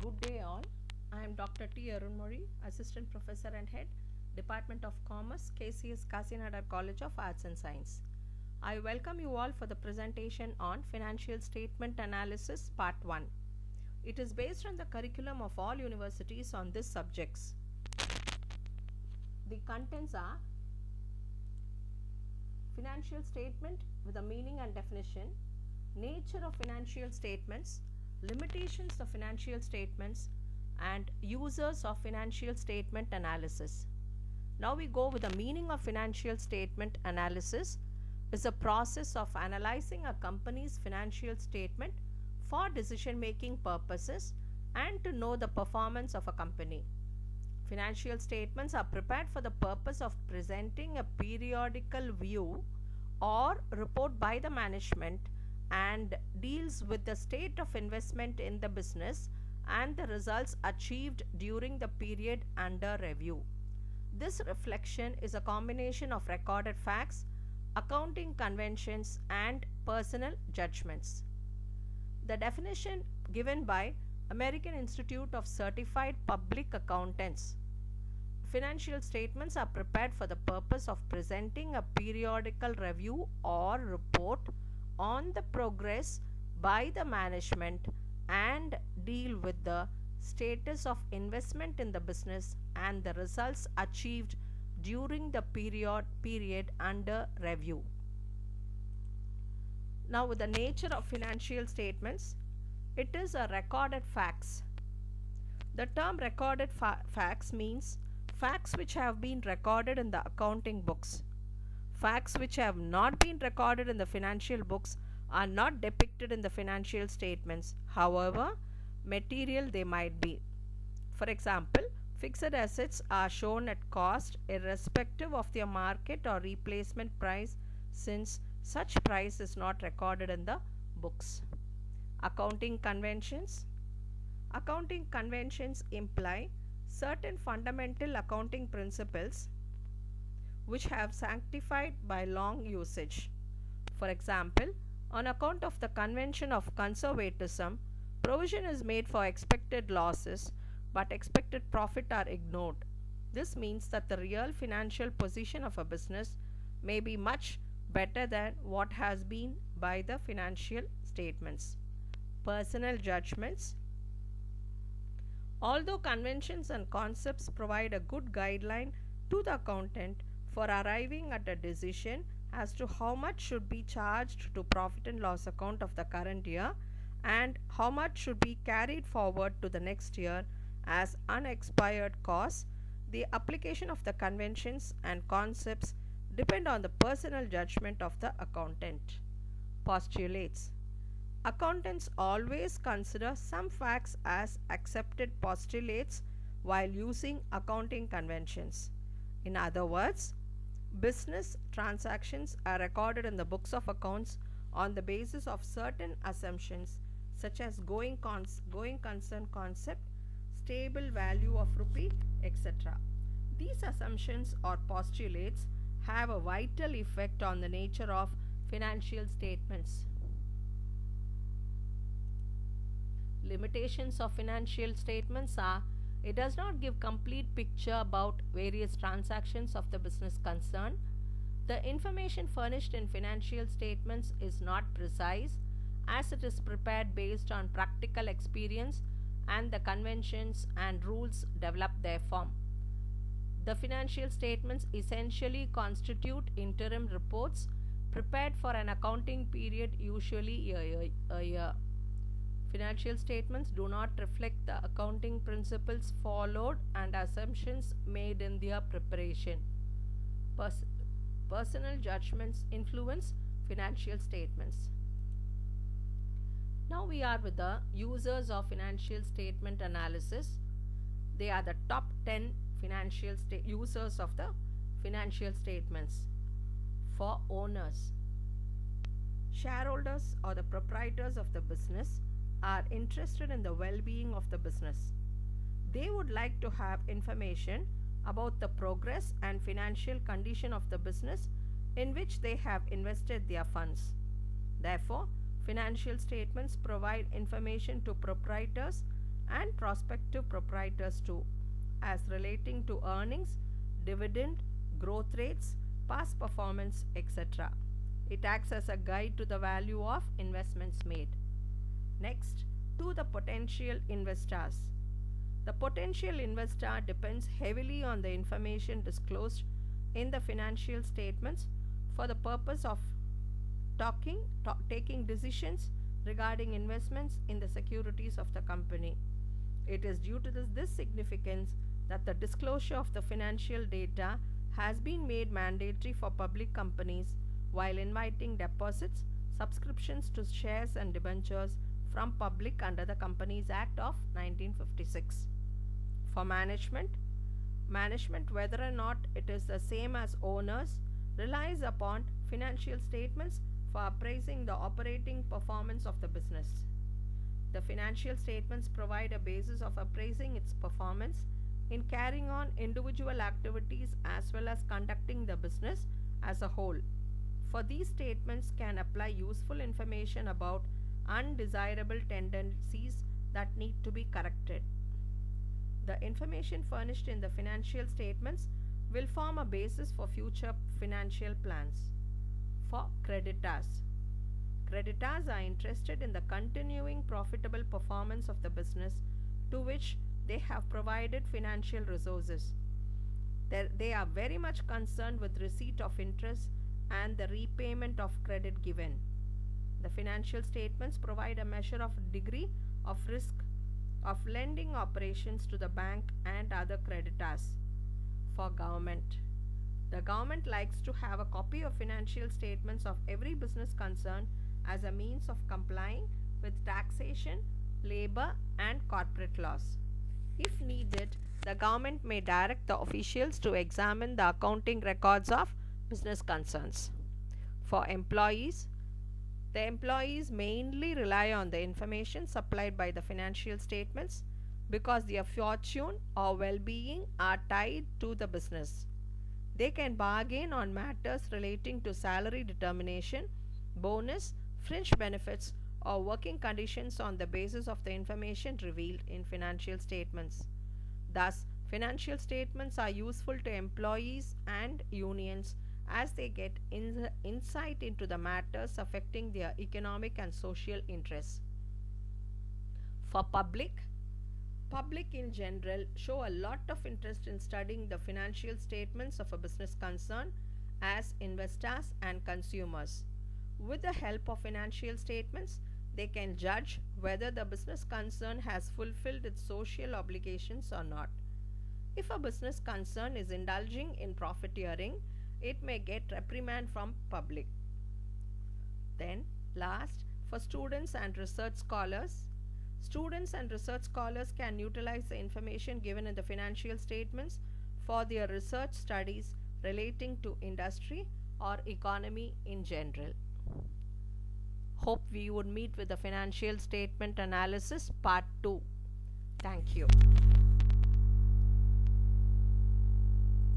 Good day all. I am Dr. T. Arunmori, Assistant Professor and Head, Department of Commerce, KCS Kasinada College of Arts and Science. I welcome you all for the presentation on Financial Statement Analysis Part 1. It is based on the curriculum of all universities on these subjects. The contents are financial statement with a meaning and definition, nature of financial statements, limitations of financial statements, and users of financial statement analysis. Now we go with the meaning of financial statement analysis is a process of analyzing a company's financial statement for decision making purposes and to know the performance of a company. Financial statements are prepared for the purpose of presenting a periodical view or report by the management and deals with the state of investment in the business and the results achieved during the period under review. This reflection is a combination of recorded facts, accounting conventions, and personal judgments. The definition given by American Institute of Certified Public Accountants. Financial statements are prepared for the purpose of presenting a periodical review or report on the progress by the management and deal with the status of investment in the business and the results achieved during the period under review. Now, with the nature of financial statements, it is a recorded facts. The term recorded facts means facts which have been recorded in the accounting books. Facts which have not been recorded in the financial books are not depicted in the financial statements, however material they might be. For example, fixed assets are shown at cost irrespective of their market or replacement price, since such price is not recorded in the books. Accounting conventions. Accounting conventions imply certain fundamental accounting principles which have sanctified by long usage. For example, on account of the convention of conservatism, provision is made for expected losses, but expected profit are ignored. This means that the real financial position of a business may be much better than what has been by the financial statements. Personal judgments. Although conventions and concepts provide a good guideline to the accountant for arriving at a decision as to how much should be charged to profit and loss account of the current year and how much should be carried forward to the next year as unexpired costs, the application of the conventions and concepts depend on the personal judgment of the accountant. Postulates. Accountants always consider some facts as accepted postulates while using accounting conventions. In other words, business transactions are recorded in the books of accounts on the basis of certain assumptions such as going concern concept, stable value of rupee, etc. These assumptions or postulates have a vital effect on the nature of financial statements. Limitations of financial statements are it does not give complete picture about various transactions of the business concerned. The information furnished in financial statements is not precise as it is prepared based on practical experience and the conventions and rules developed therefrom. The financial statements essentially constitute interim reports prepared for an accounting period, usually a year. Financial statements do not reflect the accounting principles followed and assumptions made in their preparation. Personal judgments influence financial statements. Now we are with the users of financial statement analysis. They are the top 10 users of the financial statements. For owners, shareholders or the proprietors of the business are interested in the well-being of the business. They would like to have information about the progress and financial condition of the business in which they have invested their funds. Therefore, financial statements provide information to proprietors and prospective proprietors too, as relating to earnings, dividend, growth rates, past performance, etc. It acts as a guide to the value of investments made. Next, to the potential investors. The potential investor depends heavily on the information disclosed in the financial statements for the purpose of taking decisions regarding investments in the securities of the company. It is due to this significance that the disclosure of the financial data has been made mandatory for public companies while inviting deposits, subscriptions to shares and debentures from public under the Companies Act of 1956. For management, whether or not it is the same as owners, relies upon financial statements for appraising the operating performance of the business. The financial statements provide a basis of appraising its performance in carrying on individual activities as well as conducting the business as a whole. For these statements can apply useful information about undesirable tendencies that need to be corrected. The information furnished in the financial statements will form a basis for future financial plans. For creditors, creditors are interested in the continuing profitable performance of the business to which they have provided financial resources. They are very much concerned with receipt of interest and the repayment of credit given. The financial statements provide a measure of degree of risk of lending operations to the bank and other creditors. For government, the government likes to have a copy of financial statements of every business concern as a means of complying with taxation, labor and corporate laws. If needed, the government may direct the officials to examine the accounting records of business concerns. For employees, the employees mainly rely on the information supplied by the financial statements because their fortune or well-being are tied to the business. They can bargain on matters relating to salary determination, bonus, fringe benefits, or working conditions on the basis of the information revealed in financial statements. Thus, financial statements are useful to employees and unions as they get insight into the matters affecting their economic and social interests. For public in general show a lot of interest in studying the financial statements of a business concern as investors and consumers. With the help of financial statements, they can judge whether the business concern has fulfilled its social obligations or not. If a business concern is indulging in profiteering, it may get reprimand from public. Then, last, for students and research scholars can utilize the information given in the financial statements for their research studies relating to industry or economy in general. Hope we would meet with the financial statement analysis part 2. Thank you.